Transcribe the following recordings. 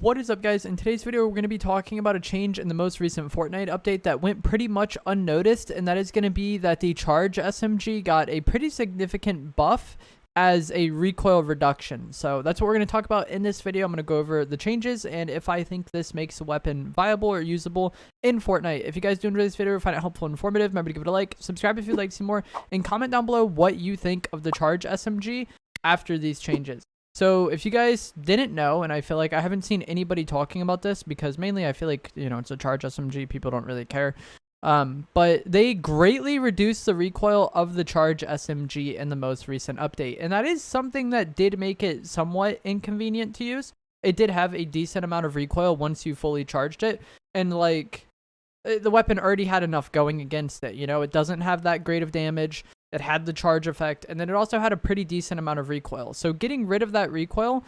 What is up, guys? In today's video, we're going to be talking about a change in the most recent Fortnite update that went pretty much unnoticed, and that is going to be that the Charge SMG got a pretty significant buff as a recoil reduction. So that's what we're going to talk about in this video. I'm going to go over the changes and if I think this makes a weapon viable or usable in Fortnite. If you guys do enjoy this video or find it helpful and informative, remember to give it a like, subscribe if you'd like to see more, and comment down below what you think of the Charge SMG after these changes. So if you guys didn't know, and I feel like I haven't seen anybody talking about this because mainly I feel like, you know, it's a Charge SMG, people don't really care. But they greatly reduced the recoil of the Charge SMG in the most recent update. And that is something that did make it somewhat inconvenient to use. It did have a decent amount of recoil once you fully charged it. And like, the weapon already had enough going against it. You know, it doesn't have that great of damage. It had the charge effect, and then it also had a pretty decent amount of recoil. So getting rid of that recoil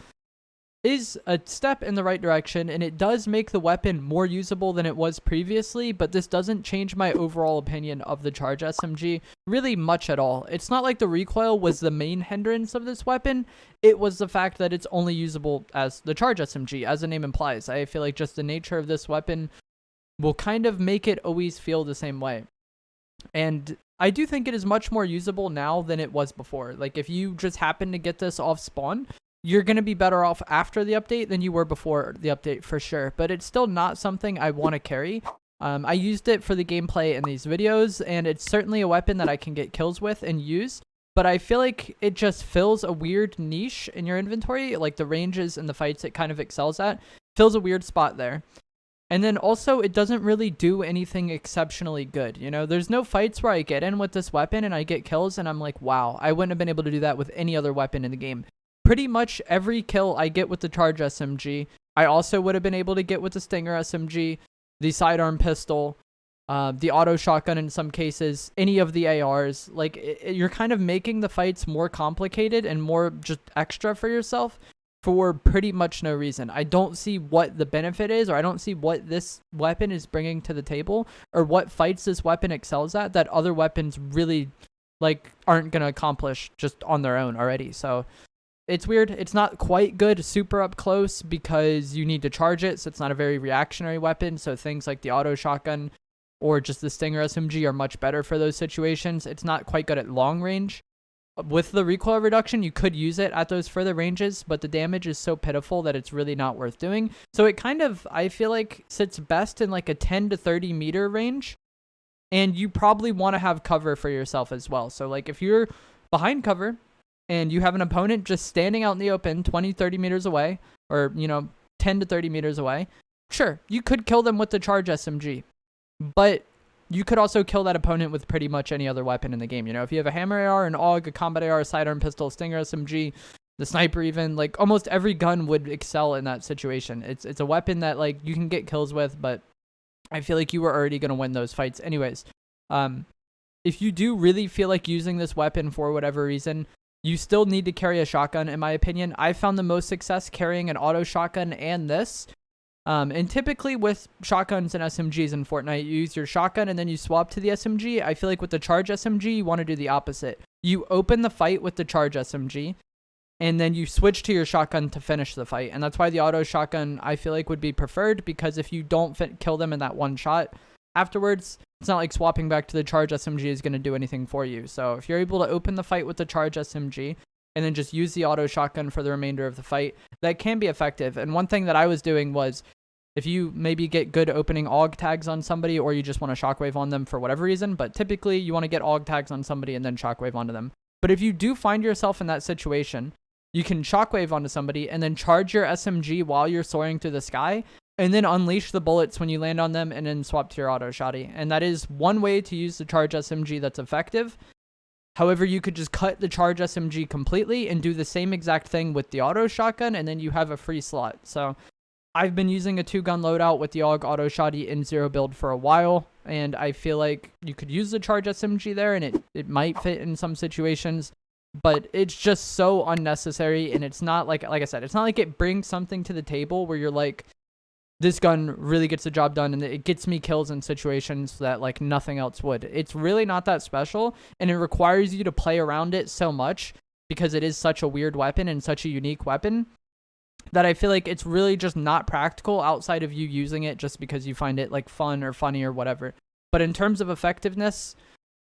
is a step in the right direction, and it does make the weapon more usable than it was previously, but this doesn't change my overall opinion of the Charge SMG really much at all. It's not like the recoil was the main hindrance of this weapon. It was the fact that it's only usable as the Charge SMG, as the name implies. I feel like just the nature of this weapon will kind of make it always feel the same way. And I do think it is much more usable now than it was before. Like, if you just happen to get this off spawn, you're going to be better off after the update than you were before the update for sure. But it's still not something I want to carry. I used it for the gameplay in these videos, and it's certainly a weapon that I can get kills with and use. But I feel like it just fills a weird niche in your inventory. Like, the ranges and the fights it kind of excels at fills a weird spot there. And then also, it doesn't really do anything exceptionally good. You know, there's no fights where I get in with this weapon and I get kills and I'm like, wow, I wouldn't have been able to do that with any other weapon in the game. Pretty much every kill I get with the Charge SMG, I also would have been able to get with the Stinger SMG, the sidearm pistol, the auto shotgun in some cases, any of the ARs. Like, you're kind of making the fights more complicated and more just extra for yourself for pretty much no reason. I don't see what the benefit is, or I don't see what this weapon is bringing to the table, or what fights this weapon excels at that other weapons really like aren't going to accomplish just on their own already. So it's weird. It's not quite good super up close because you need to charge it, so it's not a very reactionary weapon. So things like the auto shotgun or just the Stinger SMG are much better for those situations. It's not quite good at long range. With the recoil reduction, you could use it at those further ranges, but the damage is so pitiful that it's really not worth doing. So it kind of, I feel like, sits best in like a 10 to 30 meter range, and you probably want to have cover for yourself as well. So like, if you're behind cover and you have an opponent just standing out in the open 20, 30 meters away, or, you know, 10 to 30 meters away, sure, you could kill them with the Charge SMG, but you could also kill that opponent with pretty much any other weapon in the game. You know, if you have a hammer AR, an AUG, a combat AR, a sidearm pistol, Stinger SMG, the sniper even, like almost every gun would excel in that situation. It's a weapon that like you can get kills with, but I feel like you were already going to win those fights anyways. If you do really feel like using this weapon for whatever reason, you still need to carry a shotgun, in my opinion. I found the most success carrying an auto shotgun and this. And typically with shotguns and SMGs in Fortnite, you use your shotgun and then you swap to the SMG. I feel like with the Charge SMG, you want to do the opposite. You open the fight with the Charge SMG, and then you switch to your shotgun to finish the fight. And that's why the auto shotgun, I feel like, would be preferred, because if you don't kill them in that one shot afterwards, it's not like swapping back to the Charge SMG is going to do anything for you. So if you're able to open the fight with the Charge SMG, and then just use the auto shotgun for the remainder of the fight, that can be effective. And one thing that I was doing was, if you maybe get good opening AUG tags on somebody, or you just want to shockwave on them for whatever reason, but typically you want to get AUG tags on somebody and then shockwave onto them. But if you do find yourself in that situation, you can shockwave onto somebody and then charge your SMG while you're soaring through the sky, and then unleash the bullets when you land on them, and then swap to your auto shotty. And that is one way to use the Charge SMG that's effective. However, you could just cut the Charge SMG completely and do the same exact thing with the auto shotgun, and then you have a free slot. So I've been using a 2-gun loadout with the AUG auto shotty in 0 build for a while, and I feel like you could use the Charge SMG there, and it might fit in some situations, but it's just so unnecessary. And it's not like I said, it's not like it brings something to the table where you're like, this gun really gets the job done and it gets me kills in situations that like nothing else would. It's really not that special, and it requires you to play around it so much because it is such a weird weapon and such a unique weapon that I feel like it's really just not practical outside of you using it just because you find it like fun or funny or whatever. But in terms of effectiveness,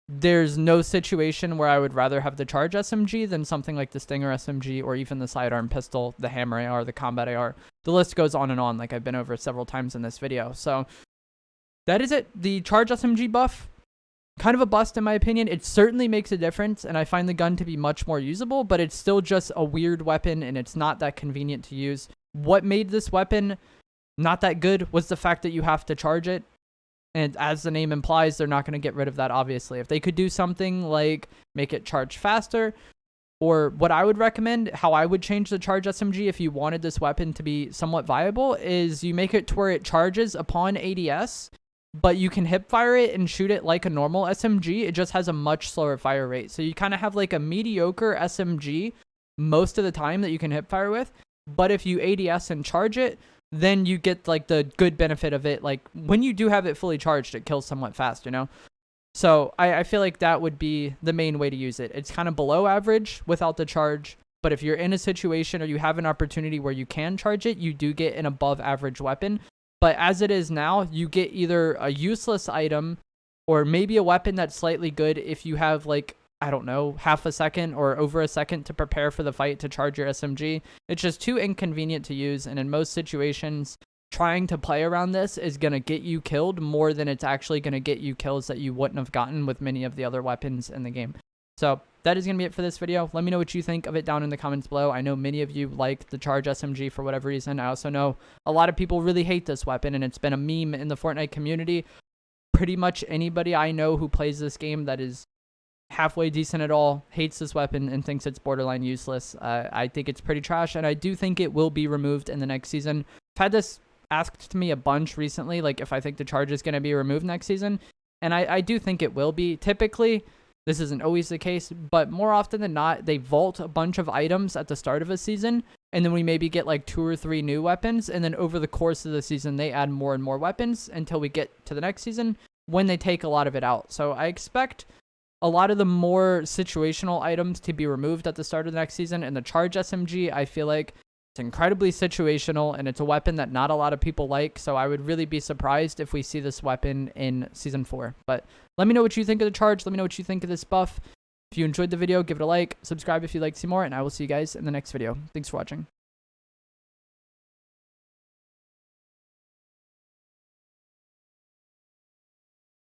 there's no situation where I would rather have the Charge SMG than something like the Stinger SMG or even the sidearm pistol, the Hammer AR, the Combat AR. The list goes on and on, like I've been over several times in this video. So that is it. The Charge SMG buff, kind of a bust in my opinion. It certainly makes a difference, and I find the gun to be much more usable, but it's still just a weird weapon, and it's not that convenient to use. What made this weapon not that good was the fact that you have to charge it. And as the name implies, they're not going to get rid of that, obviously. If they could do something like make it charge faster, or what I would recommend, how I would change the Charge SMG if you wanted this weapon to be somewhat viable, is you make it to where it charges upon ADS, but you can hip fire it and shoot it like a normal SMG. It just has a much slower fire rate. So you kind of have like a mediocre SMG most of the time that you can hip fire with. But if you ADS and charge it, then you get like the good benefit of it. Like when you do have it fully charged, it kills somewhat fast, you know? So I feel like that would be the main way to use it. It's kind of below average without the charge. But if you're in a situation or you have an opportunity where you can charge it, you do get an above average weapon. But as it is now, you get either a useless item or maybe a weapon that's slightly good if you have like, I don't know, half a second or over a second to prepare for the fight to charge your SMG. It's just too inconvenient to use. And in most situations, trying to play around this is going to get you killed more than it's actually going to get you kills that you wouldn't have gotten with many of the other weapons in the game. So that is going to be it for this video. Let me know what you think of it down in the comments below. I know many of you like the Charge SMG for whatever reason. I also know a lot of people really hate this weapon, and it's been a meme in the Fortnite community. Pretty much anybody I know who plays this game that is halfway decent at all hates this weapon and thinks it's borderline useless. I think it's pretty trash, and I do think it will be removed in the next season. I've had this asked to me a bunch recently, like if I think the Charge is going to be removed next season, and I do think it will be. Typically, this isn't always the case, but more often than not, they vault a bunch of items at the start of a season, and then we maybe get like 2 or 3 new weapons, and then over the course of the season, they add more and more weapons until we get to the next season when they take a lot of it out. So I expect a lot of the more situational items to be removed at the start of the next season, and the Charge SMG, I feel like it's incredibly situational, and it's a weapon that not a lot of people like, so I would really be surprised if we see this weapon in Season 4. But let me know what you think of the Charge. Let me know what you think of this buff. If you enjoyed the video, give it a like, subscribe if you'd like to see more, and I will see you guys in the next video. Thanks for watching.